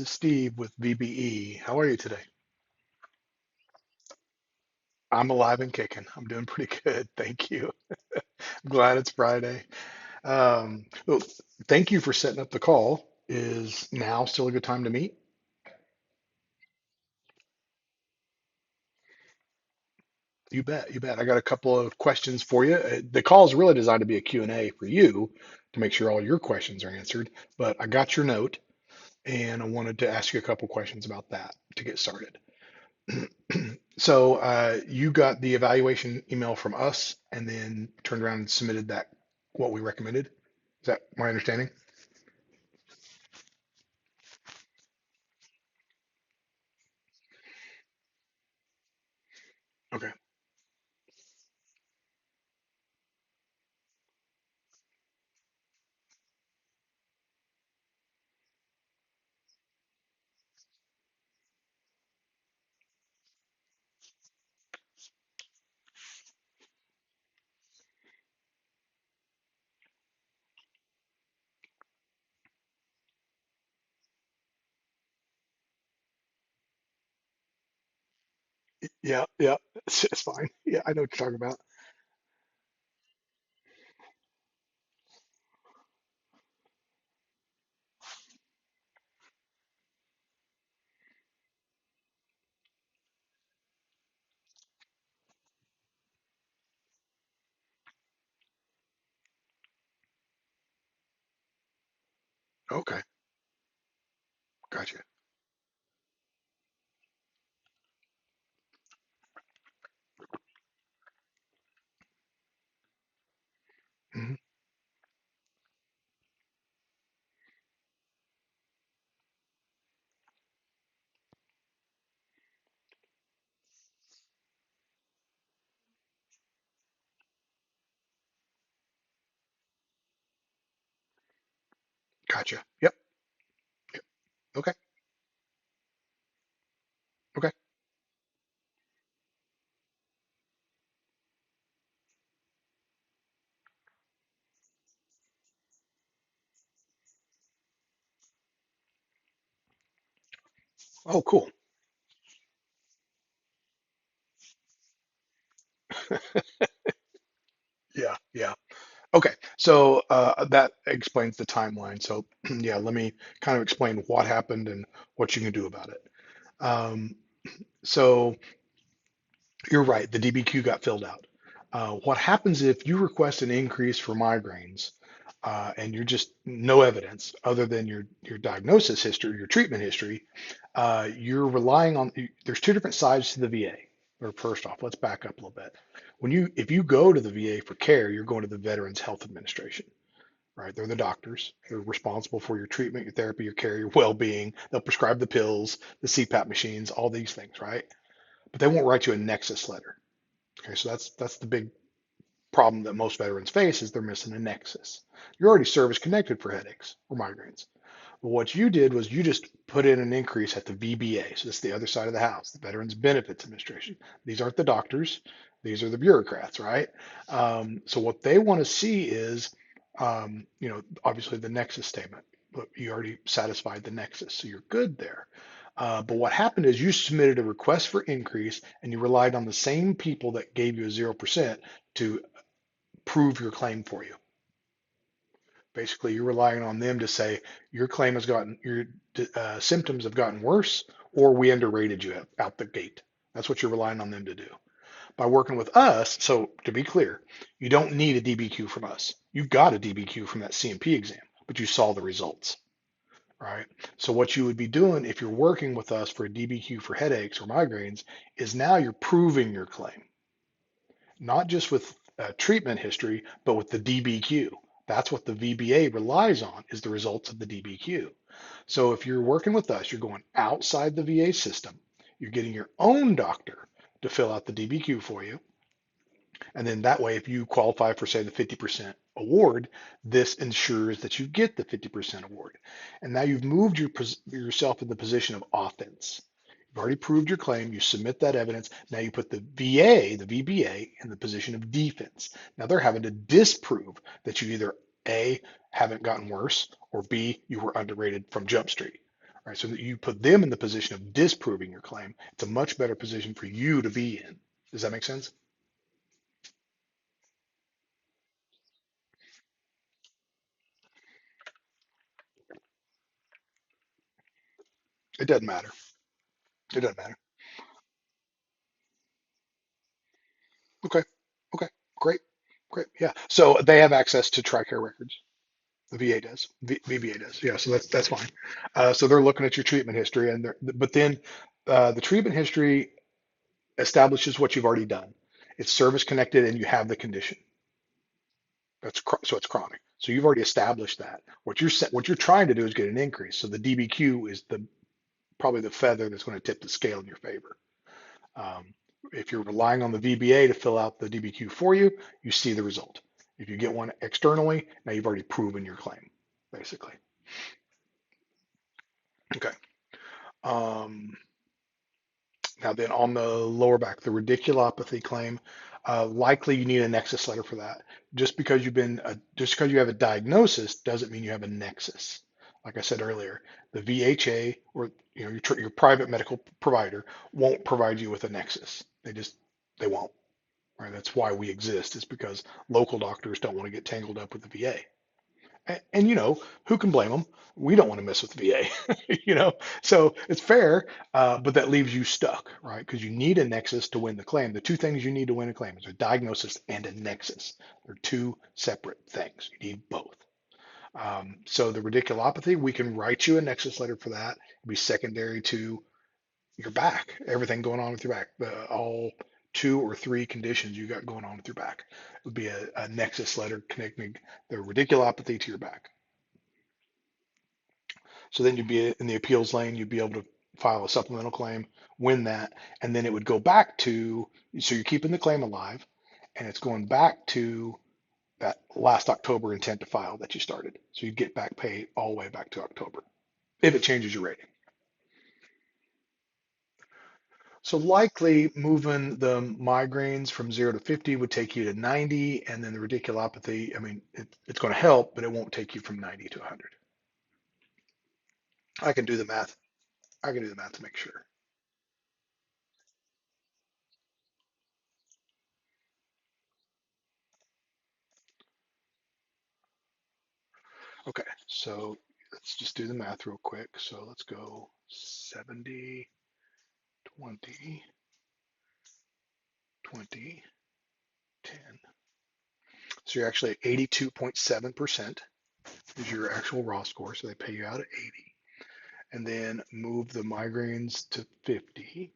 is Steve with VBE. How are you today? I'm alive and kicking. I'm doing pretty good. Thank you. I'm glad it's Friday. Well, thank you for setting up the call. Is now still a good time to meet? You bet. You bet. I got a couple of questions for you. The call is really designed to be a Q&A for you to make sure all your questions are answered. But I got your note and I wanted to ask you a couple questions about that to get started. So you got the evaluation email from us and then turned around and submitted that what we recommended. Is that my understanding? Okay. Yeah, yeah, it's fine. Yeah, I know what you're talking about. Okay, gotcha. Hmm. Gotcha. Yep. Yep. Okay. Okay. Oh, cool. Yeah, yeah. Okay, so that explains the timeline. So yeah, let me kind of explain what happened and what you can do about it. Um, so you're right, the DBQ got filled out. What happens if you request an increase for migraines and you're just no evidence other than your diagnosis history, your treatment history? You're relying on, there's two different sides to the VA. Or first off, let's back up a little bit. If you go to the VA for care, you're going to the Veterans Health Administration, right? They're the doctors. They're responsible for your treatment, your therapy, your care, your well-being. They'll prescribe the pills, the CPAP machines, all these things, right? But they won't write you a Nexus letter. Okay, so that's the big problem that most veterans face is they're missing a Nexus. You're already service connected for headaches or migraines. But what you did was you just put in an increase at the VBA. So that's the other side of the house, the Veterans Benefits Administration. These aren't the doctors. These are the bureaucrats, right? So what they want to see is, obviously the Nexus statement. But you already satisfied the Nexus, so you're good there. But what happened is you submitted a request for increase and you relied on the same people that gave you a 0% to prove your claim for you. Basically, you're relying on them to say your claim has gotten, your symptoms have gotten worse, or we underrated you out the gate. That's what you're relying on them to do. By working with us, so to be clear, you don't need a DBQ from us. You got a DBQ from that CMP exam, but you saw the results, right? So what you would be doing if you're working with us for a DBQ for headaches or migraines is now you're proving your claim, not just with treatment history, but with the DBQ. That's what the VBA relies on is the results of the DBQ. So if you're working with us, you're going outside the VA system. You're getting your own doctor to fill out the DBQ for you. And then that way, if you qualify for, say, the 50% award, this ensures that you get the 50% award. And now you've moved yourself in the position of offense. You've already proved your claim. You submit that evidence. Now you put the VA, the VBA, in the position of defense. Now they're having to disprove that you either A, haven't gotten worse, or B, you were underrated from Jump Street, right? So that you put them in the position of disproving your claim. It's a much better position for you to be in. Does that make sense? It doesn't matter. It doesn't matter. Okay. Okay. Great. Great. Yeah. So they have access to TRICARE records. The VA does. VBA does. Yeah. So that's fine. So they're looking at your treatment history, and but then the treatment history establishes what you've already done. It's service connected, and you have the condition. So it's chronic. So you've already established that. What you're trying to do is get an increase. So the DBQ is the probably the feather that's going to tip the scale in your favor. Um, if you're relying on the VBA to fill out the DBQ for you, you see the result. If you get one externally, now you've already proven your claim, basically. Okay. Um, Now then on the lower back, the radiculopathy claim, likely you need a nexus letter for that. Just because you have a diagnosis doesn't mean you have a nexus. Like I said earlier, the VHA or your private medical provider won't provide you with a nexus. They won't. Right? That's why we exist, is because local doctors don't want to get tangled up with the VA. And who can blame them? We don't want to mess with VA, so it's fair, but that leaves you stuck, right? Because you need a nexus to win the claim. The two things you need to win a claim is a diagnosis and a nexus. They're two separate things. You need both. So the radiculopathy, we can write you a nexus letter for that. It'd be secondary to your back, everything going on with your back, all two or three conditions you got going on with your back. It would be a nexus letter connecting the radiculopathy to your back. So then you'd be in the appeals lane, you'd be able to file a supplemental claim, win that, and then it would go back to, so you're keeping the claim alive, and it's going back to that last October intent to file that you started. So you'd get back pay all the way back to October if it changes your rating. So likely moving the migraines from 0 to 50 would take you to 90, and then the radiculopathy, I mean, it's going to help, but it won't take you from 90 to 100. I can do the math. I can do the math to make sure. Okay, so let's just do the math real quick. So let's go 70, 20, 20, 10. So you're actually at 82.7% is your actual raw score. So they pay you out at 80. And then move the migraines to 50.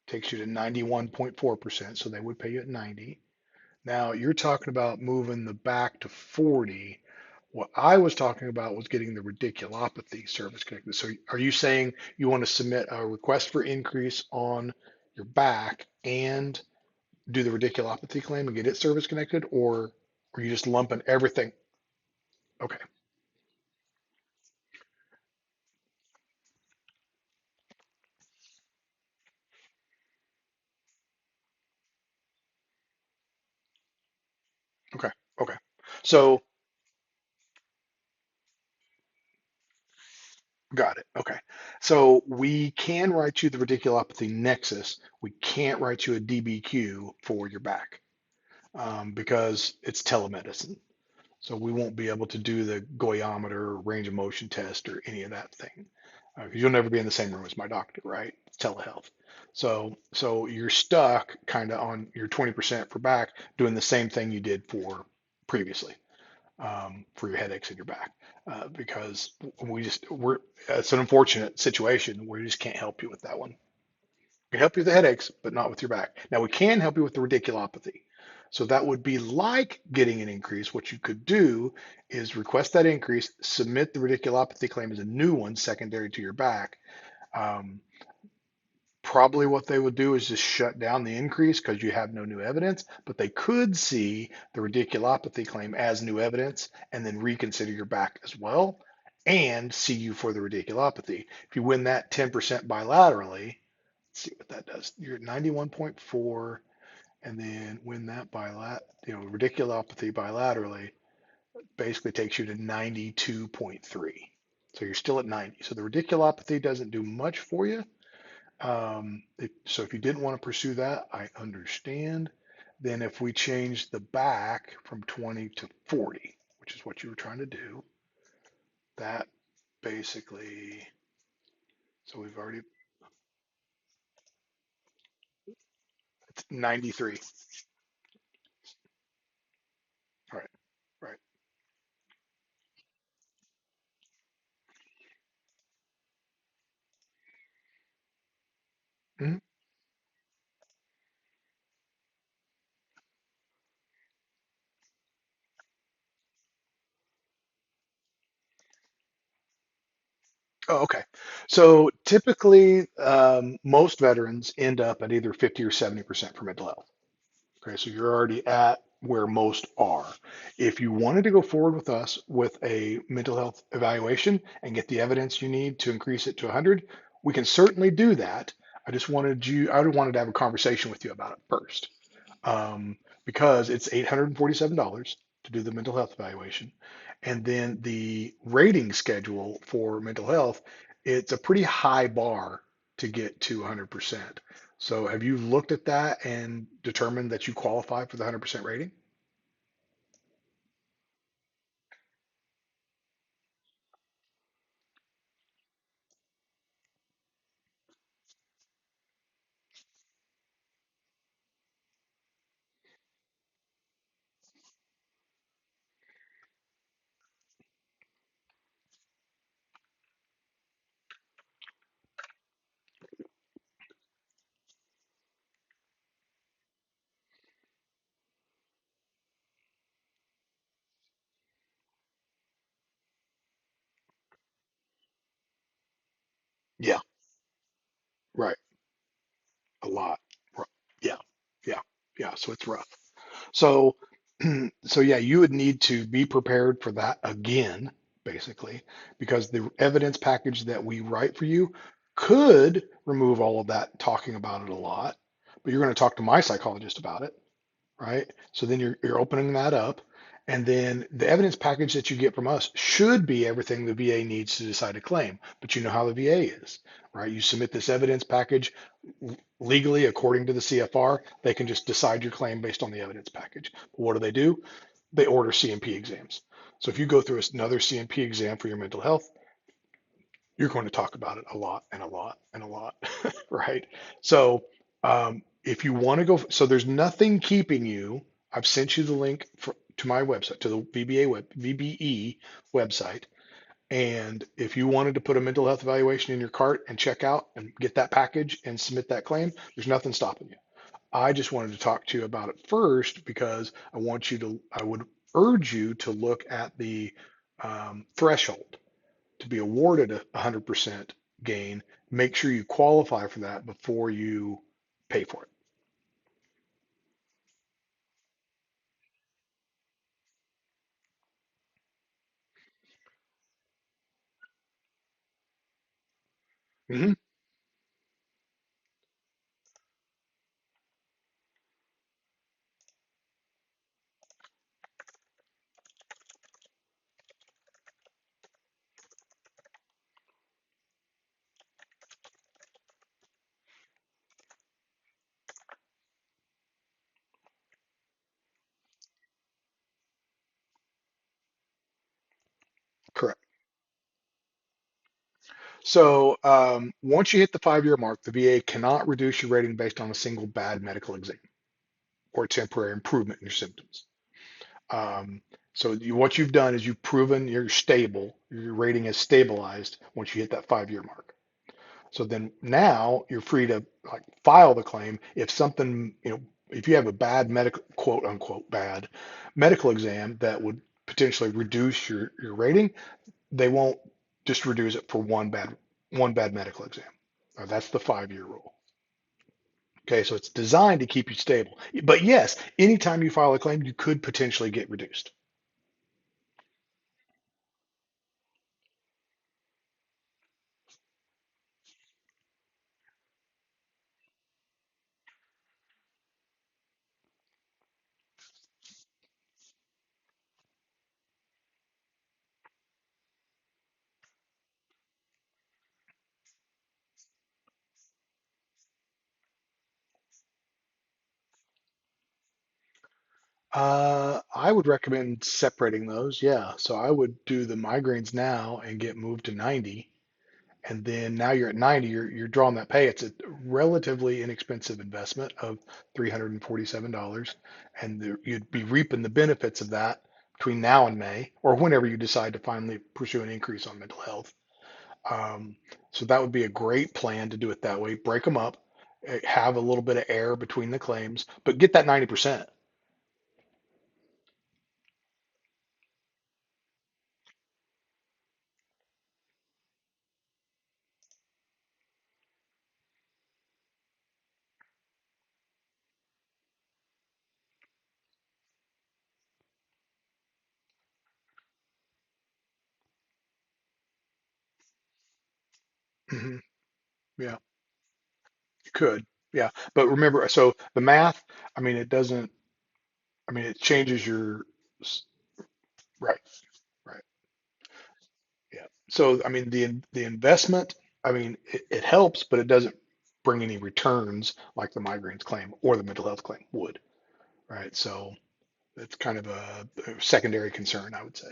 Takes you to 91.4%. So they would pay you at 90. Now you're talking about moving the back to 40. What I was talking about was getting the radiculopathy service connected. So are you saying you want to submit a request for increase on your back and do the radiculopathy claim and get it service connected, or are you just lumping everything? Okay, okay, okay. So got it. Okay. So we can write you the radiculopathy nexus. We can't write you a DBQ for your back because it's telemedicine. So we won't be able to do the goyometer or range of motion test or any of that thing. Because you'll never be in the same room as my doctor, right? It's telehealth. So you're stuck kind of on your 20% for back doing the same thing you did previously for your headaches and your back. Because it's an unfortunate situation where we just can't help you with that one. We can help you with the headaches, but not with your back. Now we can help you with the radiculopathy. So that would be like getting an increase. What you could do is request that increase, submit the radiculopathy claim as a new one secondary to your back. Um, Probably what they would do is just shut down the increase because you have no new evidence, but they could see the radiculopathy claim as new evidence and then reconsider your back as well and see you for the radiculopathy. If you win that 10% bilaterally, let's see what that does. You're at 91.4, and then win that radiculopathy bilaterally basically takes you to 92.3. So you're still at 90. So the radiculopathy doesn't do much for you. So if you didn't want to pursue that, I understand. Then if we change the back from 20 to 40, which is what you were trying to do, that basically, so we've already, it's 93. All right, right. Mhm. Oh, okay. So typically, most veterans end up at either 50 or 70% for mental health. Okay, so you're already at where most are. If you wanted to go forward with us with a mental health evaluation and get the evidence you need to increase it to 100, we can certainly do that. I wanted to have a conversation with you about it first, because it's $847 to do the mental health evaluation. And then the rating schedule for mental health, it's a pretty high bar to get to 100%. So have you looked at that and determined that you qualify for the 100% rating? Yeah, right. A lot. Ru- Yeah, yeah, yeah. So it's rough. So, so yeah, you would need to be prepared for that again, basically, because the evidence package that we write for you could remove all of that talking about it a lot, but you're going to talk to my psychologist about it, right? So then you're opening that up, and then the evidence package that you get from us should be everything the VA needs to decide a claim. But you know how the VA is, right? You submit this evidence package legally according to the CFR, they can just decide your claim based on the evidence package. But what do? They order CMP exams. So if you go through another CMP exam for your mental health, you're going to talk about it a lot and a lot and a lot, right? So if you want to go, so there's nothing keeping you. I've sent you the link to my website, to the VBE website. And if you wanted to put a mental health evaluation in your cart and check out and get that package and submit that claim, there's nothing stopping you. I just wanted to talk to you about it first because I would urge you to look at the threshold to be awarded a 100% gain. Make sure you qualify for that before you pay for it. Correct. So once you hit the 5-year mark, the VA cannot reduce your rating based on a single bad medical exam or temporary improvement in your symptoms. Um, what you've done is you've proven you're stable. Your rating is stabilized once you hit that 5-year mark. So then now you're free to like file the claim if something, if you have a bad medical, quote unquote, bad medical exam that would potentially reduce your rating, they won't just reduce it for one bad medical exam. That's the 5-year rule. Okay, so it's designed to keep you stable. But yes, anytime you file a claim, you could potentially get reduced. I would recommend separating those. Yeah. So I would do the migraines now and get moved to 90. And then now you're at 90, you're drawing that pay. It's a relatively inexpensive investment of $347. And you'd be reaping the benefits of that between now and May, or whenever you decide to finally pursue an increase on mental health. Um, so that would be a great plan to do it that way. Break them up, have a little bit of air between the claims, but get that 90%. Hmm. Yeah, you could. Yeah. But remember, so the math, I mean, it doesn't, I mean, it changes your, right, right. Yeah. So, I mean, the investment, I mean, it helps, but it doesn't bring any returns like the migraines claim or the mental health claim would, right? So it's kind of a secondary concern, I would say.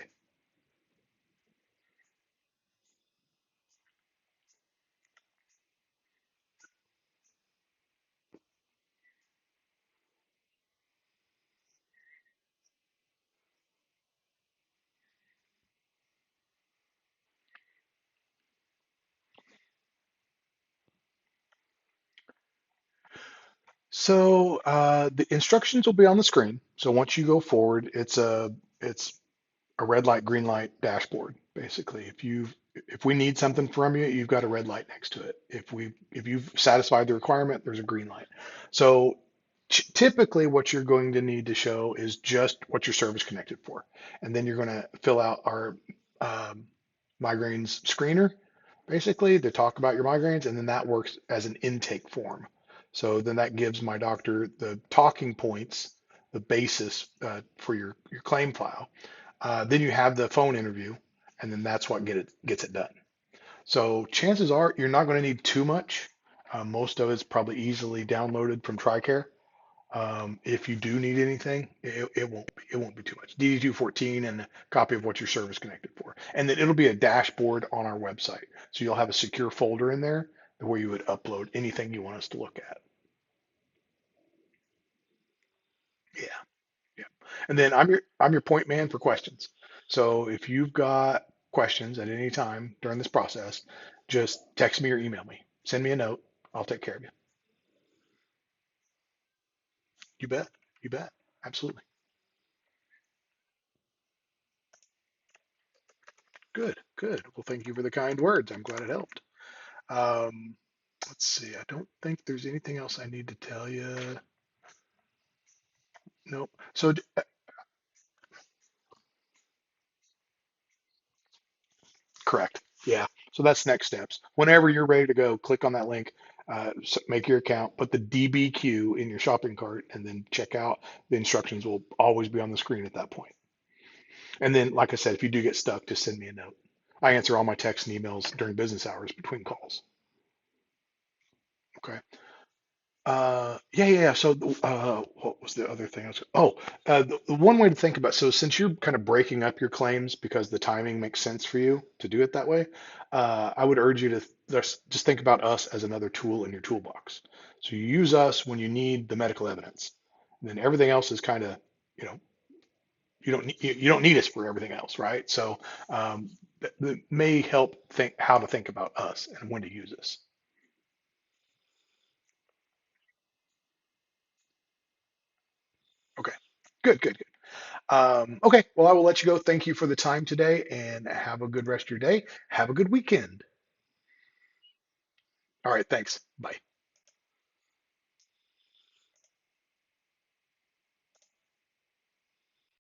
So the instructions will be on the screen. So once you go forward, it's a red light, green light dashboard, basically. If we need something from you, you've got a red light next to it. If you've satisfied the requirement, there's a green light. So typically what you're going to need to show is just what your service connected for. And then you're going to fill out our um, migraines screener, basically, to talk about your migraines, and then that works as an intake form. So then that gives my doctor the talking points, the basis for your claim file. Then you have the phone interview, and then that's what gets it done. So chances are you're not going to need too much. Most of it's probably easily downloaded from TRICARE. If you do need anything, it won't be too much. DD214 and a copy of what your service connected for, and then it'll be a dashboard on our website. So you'll have a secure folder in there where you would upload anything you want us to look at. Yeah. Yeah. And then I'm your point man for questions. So if you've got questions at any time during this process, just text me or email me. Send me a note. I'll take care of you. You bet. You bet. Absolutely. Good. Good. Well, thank you for the kind words. I'm glad it helped. Um, let's see. I don't think there's anything else I need to tell you. Nope. So correct. Yeah. So that's next steps. Whenever you're ready to go, click on that link, make your account, put the DBQ in your shopping cart, and then check out. The instructions will always be on the screen at that point. And then, like I said, if you do get stuck, just send me a note. I answer all my texts and emails during business hours between calls. Okay. Yeah, yeah, yeah. So, what was the other thing? The one way to think about, so since you're kind of breaking up your claims because the timing makes sense for you to do it that way, I would urge you to just think about us as another tool in your toolbox. So you use us when you need the medical evidence. And then everything else is kind of, you know, you don't need us for everything else, right? So, that may help think how to think about us and when to use us. Okay. Good, good, good. Okay, well, I will let you go. Thank you for the time today and have a good rest of your day. Have a good weekend. All right, thanks. Bye.